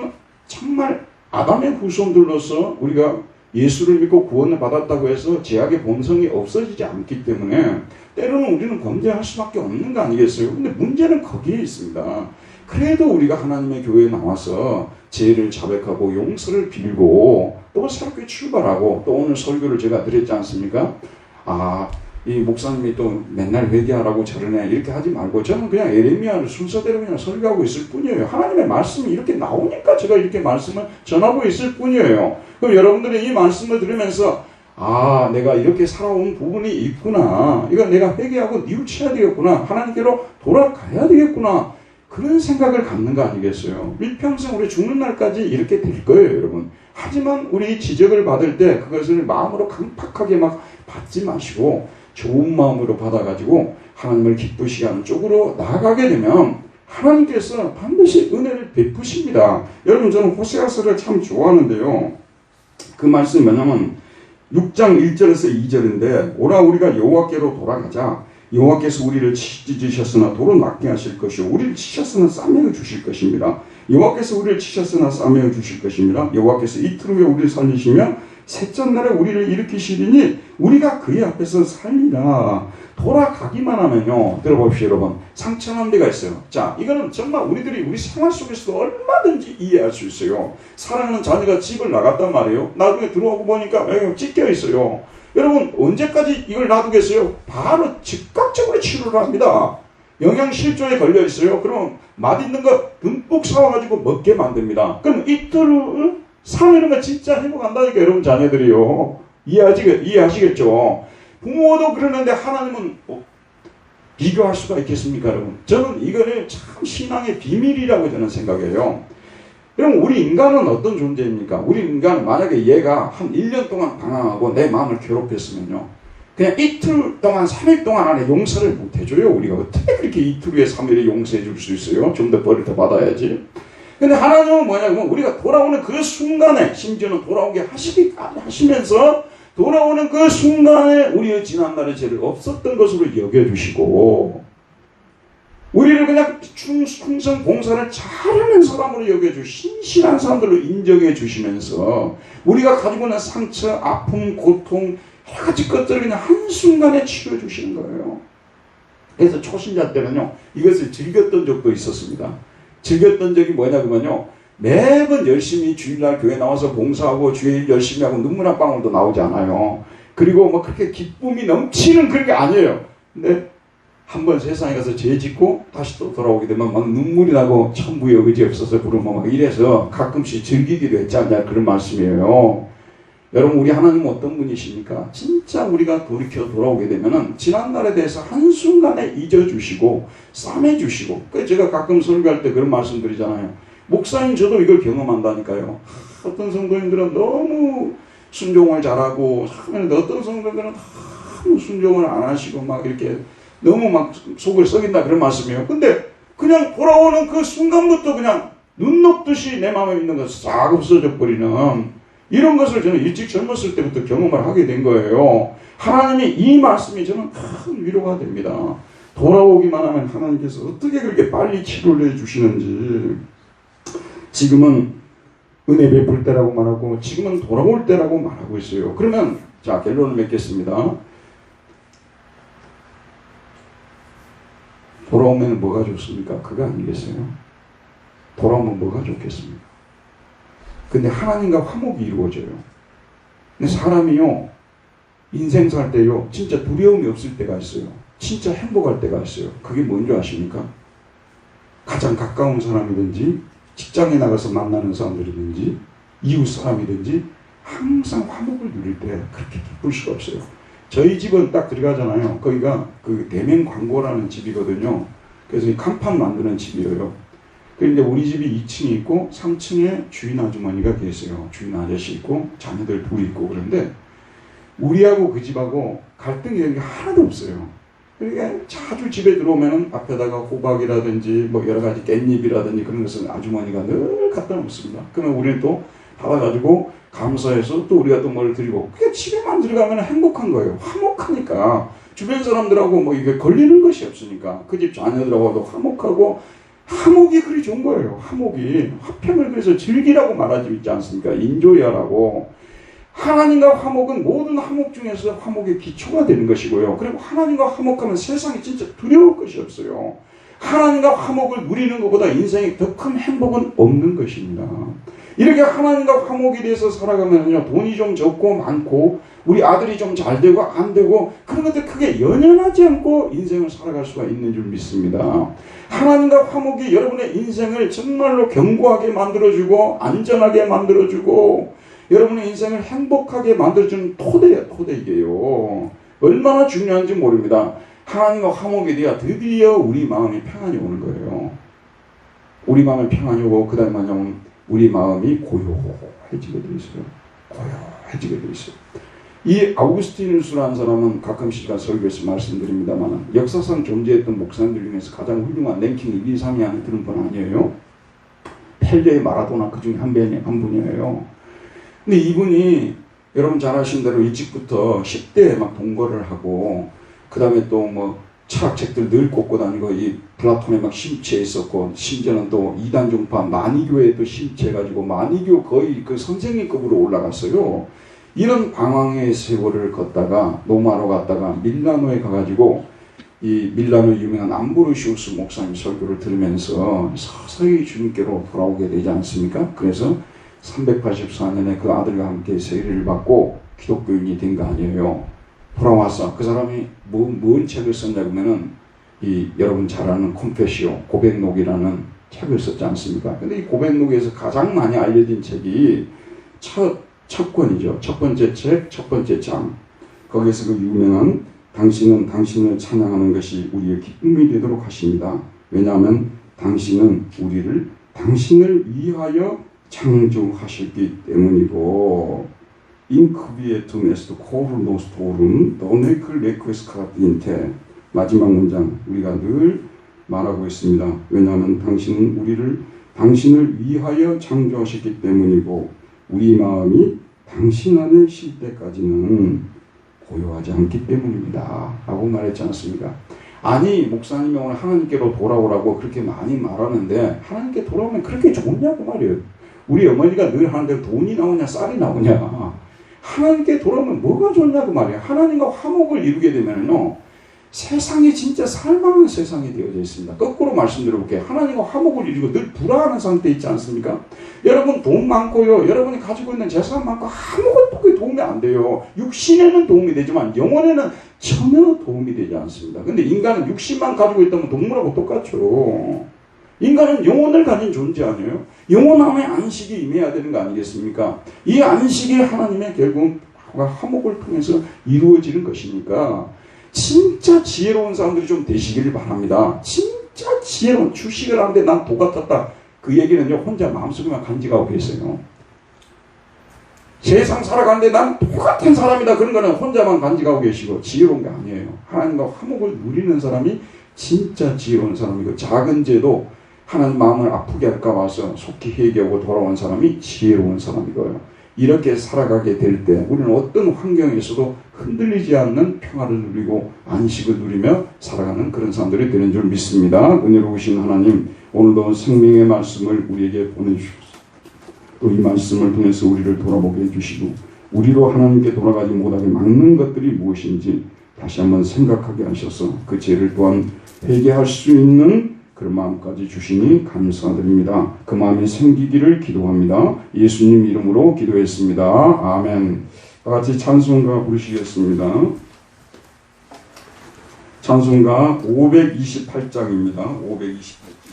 정말 아담의 후손들로서 우리가 예수를 믿고 구원을 받았다고 해서 죄악의 본성이 없어지지 않기 때문에 때로는 우리는 범죄할 수밖에 없는 거 아니겠어요? 근데 문제는 거기에 있습니다. 그래도 우리가 하나님의 교회에 나와서 죄를 자백하고 용서를 빌고 또 새롭게 출발하고, 또 오늘 설교를 제가 드렸지 않습니까? 이 목사님이 또 맨날 회개하라고 저러네 이렇게 하지 말고 저는 그냥 에레미야를 순서대로 그냥 설교하고 있을 뿐이에요. 하나님의 말씀이 이렇게 나오니까 제가 이렇게 말씀을 전하고 있을 뿐이에요. 그럼 여러분들이 이 말씀을 들으면서 내가 이렇게 살아온 부분이 있구나, 이거 내가 회개하고 뉘우쳐야 되겠구나, 하나님께로 돌아가야 되겠구나, 그런 생각을 갖는 거 아니겠어요? 일평생 우리 죽는 날까지 이렇게 될 거예요 여러분. 하지만 우리 지적을 받을 때 그것을 마음으로 강팍하게 막 받지 마시고 좋은 마음으로 받아가지고 하나님을 기쁘시게 하는 쪽으로 나아가게 되면 하나님께서 반드시 은혜를 베푸십니다. 여러분, 저는 호세아서를 참 좋아하는데요, 그 말씀이 뭐냐면 6장 1절에서 2절인데 오라 우리가 여호와께로 돌아가자. 여호와께서 우리를 찢으셨으나 도로 낫게 하실 것이요 우리를 치셨으나 싸매어 주실 것입니다. 여호와께서 우리를 치셨으나 싸매어 주실 것입니다. 여호와께서 이틀 후에 우리를 살리시며 셋째 날에 우리를 일으키시리니 우리가 그의 앞에서 살리라. 돌아가기만 하면요, 들어봅시다 여러분, 상처난 데가 있어요. 자, 이거는 정말 우리 생활 속에서도 얼마든지 이해할 수 있어요. 사랑하는 자녀가 집을 나갔단 말이에요. 나중에 들어오고 보니까 찢겨 있어요. 여러분, 언제까지 이걸 놔두겠어요? 바로 즉각적으로 치료를 합니다. 영양실조에 걸려 있어요. 그럼 맛있는 거 듬뿍 사와가지고 먹게 만듭니다. 그럼 이틀, 3일은 진짜 행복한다니까 여러분, 자녀들이요. 이해하시겠죠? 부모도 그러는데 하나님은 비교할 수가 있겠습니까 여러분? 저는 이거는 참 신앙의 비밀이라고 저는 생각해요. 여러분, 우리 인간은 어떤 존재입니까? 우리 인간은 만약에 얘가 한 1년 동안 방황하고 내 마음을 괴롭혔으면요, 그냥 이틀 동안 3일 동안 안에 용서를 못 해줘요. 우리가 어떻게 그렇게 이틀 후에 3일에 용서해 줄 수 있어요? 좀 더 벌을 더 받아야지. 근데 하나님은 뭐냐면 우리가 돌아오는 그 순간에, 심지어는 돌아오게 하시기까지 하시면서 돌아오는 그 순간에 우리의 지난날의 죄를 없었던 것으로 여겨주시고 우리를 그냥 충성 봉사를 잘하는 사람으로 여겨주고 신실한 사람들로 인정해 주시면서 우리가 가지고 있는 상처, 아픔, 고통 여러 가지 것들을 그냥 한순간에 치료해 주시는 거예요. 그래서 초신자 때는요, 이것을 즐겼던 적도 있었습니다. 즐겼던 적이 뭐냐면요, 매번 열심히 주일날 교회 나와서 봉사하고 주일 열심히 하고 눈물 한 방울도 나오지 않아요. 그리고 뭐 그렇게 기쁨이 넘치는 그런 게 아니에요. 근데 한번 세상에 가서 죄 짓고 다시 또 돌아오게 되면 막 눈물이 나고 천부의 의지 없어서 부르면 막 이래서 가끔씩 즐기기도 했지 않냐, 그런 말씀이에요. 여러분, 우리 하나님은 어떤 분이십니까? 진짜 우리가 돌이켜 돌아오게 되면은 지난날에 대해서 한순간에 잊어주시고 싸매주시고, 제가 가끔 설교할 때 그런 말씀 드리잖아요. 목사님, 저도 이걸 경험한다니까요. 어떤 성도님들은 너무 순종을 잘하고 하는데 어떤 성도들은 너무 순종을 안 하시고 막 이렇게 너무 막 속을 썩인다, 그런 말씀이에요. 근데 그냥 돌아오는 그 순간부터 그냥 눈 녹듯이 내 마음에 있는 것이 싹 없어져 버리는 이런 것을 저는 일찍 젊었을 때부터 경험을 하게 된 거예요. 하나님이 이 말씀이 저는 큰 위로가 됩니다. 돌아오기만 하면 하나님께서 어떻게 그렇게 빨리 치료를 해주시는지. 지금은 은혜 베풀 때라고 말하고 지금은 돌아올 때라고 말하고 있어요. 그러면 자, 결론을 맺겠습니다. 돌아오면 뭐가 좋습니까? 그거 아니겠어요? 돌아오면 뭐가 좋겠습니까? 근데 하나님과 화목이 이루어져요. 근데 사람이요, 인생 살 때요, 진짜 두려움이 없을 때가 있어요. 진짜 행복할 때가 있어요. 그게 뭔지 아십니까? 가장 가까운 사람이든지 직장에 나가서 만나는 사람들이든지 이웃 사람이든지 항상 화목을 누릴 때 그렇게 기쁠 수가 없어요. 저희 집은 딱 들어가잖아요. 거기가 그 대면 광고라는 집이거든요. 그래서 이 간판 만드는 집이에요. 그런데 우리 집이 2층이 있고 3층에 주인 아주머니가 계세요. 주인 아저씨 있고 자녀들 둘이 있고. 그런데 우리하고 그 집하고 갈등이 이런 게 하나도 없어요. 그러니까 자주 집에 들어오면은 앞에다가 호박이라든지 뭐 여러 가지 깻잎이라든지 그런 것을 아주머니가 늘 갖다 놓습니다. 그러면 우리는 또 받아가지고 감사해서 또 우리가 또 뭘 드리고, 그게 집에만 들어가면 행복한 거예요. 화목하니까 주변 사람들하고 뭐 이게 걸리는 것이 없으니까 그 집 자녀들하고도 화목하고, 화목이 그리 좋은 거예요. 화목이 화평을 그래서 즐기라고 말하지 있지 않습니까? 인조이하라고. 하나님과 화목은 모든 화목 중에서 화목의 기초가 되는 것이고요. 그리고 하나님과 화목하면 세상에 진짜 두려울 것이 없어요. 하나님과 화목을 누리는 것보다 인생에 더 큰 행복은 없는 것입니다. 이렇게 하나님과 화목에 대해서 살아가면요, 돈이 좀 적고 많고 우리 아들이 좀 잘 되고 안 되고 그런 것들 크게 연연하지 않고 인생을 살아갈 수가 있는 줄 믿습니다. 하나님과 화목이 여러분의 인생을 정말로 견고하게 만들어주고 안전하게 만들어주고 여러분의 인생을 행복하게 만들어주는 토대예요. 토대이게요. 얼마나 중요한지 모릅니다. 하나님과 화목에 대해 드디어 우리 마음이 평안이 오는 거예요. 우리 마음이 평안이 오고 그 다음에 뭐냐면 우리 마음이 고요해지게 돼 있어요. 고요해지게 돼 있어요. 이 아우구스티누스라는 사람은 가끔씩 제가 설교에서 말씀드립니다만 역사상 존재했던 목사님들 중에서 가장 훌륭한 랭킹 1, 2, 3위 안에 드는 분 아니에요. 펠레의 마라도나 그 중에 한 분이에요. 근데 이분이 여러분 잘 아시는 대로 일찍부터 10대에 막 동거를 하고 그 다음에 또 뭐 철학책들 늘 꽂고 다니고 이 플라톤에 막 심취해 있었고 심지어는 또 이단 종파 마니교에 또 심취해가지고 마니교 거의 그 선생님급으로 올라갔어요. 이런 방황의 세월을 걷다가 로마로 갔다가 밀라노에 가가지고 이 밀라노 유명한 암브로시우스 목사님 설교를 들으면서 서서히 주님께로 돌아오게 되지 않습니까? 그래서 384년에 그 아들과 함께 세례를 받고 기독교인이 된 거 아니에요. 돌아와서 그 사람이 뭔 책을 썼냐 그러면은 이 여러분 잘 아는 콘페시오 고백록이라는 책을 썼지 않습니까? 근데 이 고백록에서 가장 많이 알려진 책이 첫 권이죠. 첫 번째 책, 첫 번째 장. 거기에서 그 유명한 당신은 당신을 찬양하는 것이 우리의 기쁨이 되도록 하십니다. 왜냐하면 당신은 우리를 당신을 위하여 창조하셨기 때문이고 인크비에툼 에스토 코르 노스토름 너네클 레크스카인테 마지막 문장 우리가 늘 말하고 있습니다. 왜냐하면 당신은 우리를 당신을 위하여 창조하셨기 때문이고 우리 마음이 당신 안에 쉴 때까지는 고요하지 않기 때문입니다. 라고 말했지 않습니까? 아니 목사님이 오늘 하나님께로 돌아오라고 그렇게 많이 말하는데 하나님께 돌아오면 그렇게 좋냐고 말이에요. 우리 어머니가 늘 하는데 돈이 나오냐 쌀이 나오냐. 하나님께 돌아오면 뭐가 좋냐고 말이에요. 하나님과 화목을 이루게 되면요 세상이 진짜 살만한 세상이 되어져 있습니다. 거꾸로 말씀드려볼게요. 하나님과 화목을 이루고 늘 불안한 상태에 있지 않습니까? 여러분 돈 많고요. 여러분이 가지고 있는 재산 많고 아무것도 그게 도움이 안 돼요. 육신에는 도움이 되지만 영혼에는 전혀 도움이 되지 않습니다. 근데 인간은 육신만 가지고 있다면 동물하고 똑같죠. 인간은 영혼을 가진 존재 아니에요? 영원함의 안식이 임해야 되는 거 아니겠습니까? 이 안식이 하나님의 결국 화목을 통해서 이루어지는 것이니까 진짜 지혜로운 사람들이 좀 되시기를 바랍니다. 진짜 지혜로운, 주식을 하는데 난 도 같았다. 그 얘기는요, 혼자 마음속에만 간직하고 계세요. 세상 살아가는데 난 똑같은 사람이다. 그런 거는 혼자만 간직하고 계시고 지혜로운 게 아니에요. 하나님과 화목을 누리는 사람이 진짜 지혜로운 사람이고, 작은 죄도 하나님 마음을 아프게 할까 봐서 속히 회개하고 돌아온 사람이 지혜로운 사람이고요. 이렇게 살아가게 될 때 우리는 어떤 환경에서도 흔들리지 않는 평화를 누리고 안식을 누리며 살아가는 그런 사람들이 되는 줄 믿습니다. 은혜로우신 하나님, 오늘도 생명의 말씀을 우리에게 보내주셔서 또 이 말씀을 통해서 우리를 돌아보게 해주시고, 우리로 하나님께 돌아가지 못하게 막는 것들이 무엇인지 다시 한번 생각하게 하셔서 그 죄를 또한 회개할 수 있는 그런 마음까지 주시니 감사드립니다. 그 마음이 생기기를 기도합니다. 예수님 이름으로 기도했습니다. 아멘. 다 같이 찬송가 부르시겠습니다. 찬송가 528장입니다. 528장.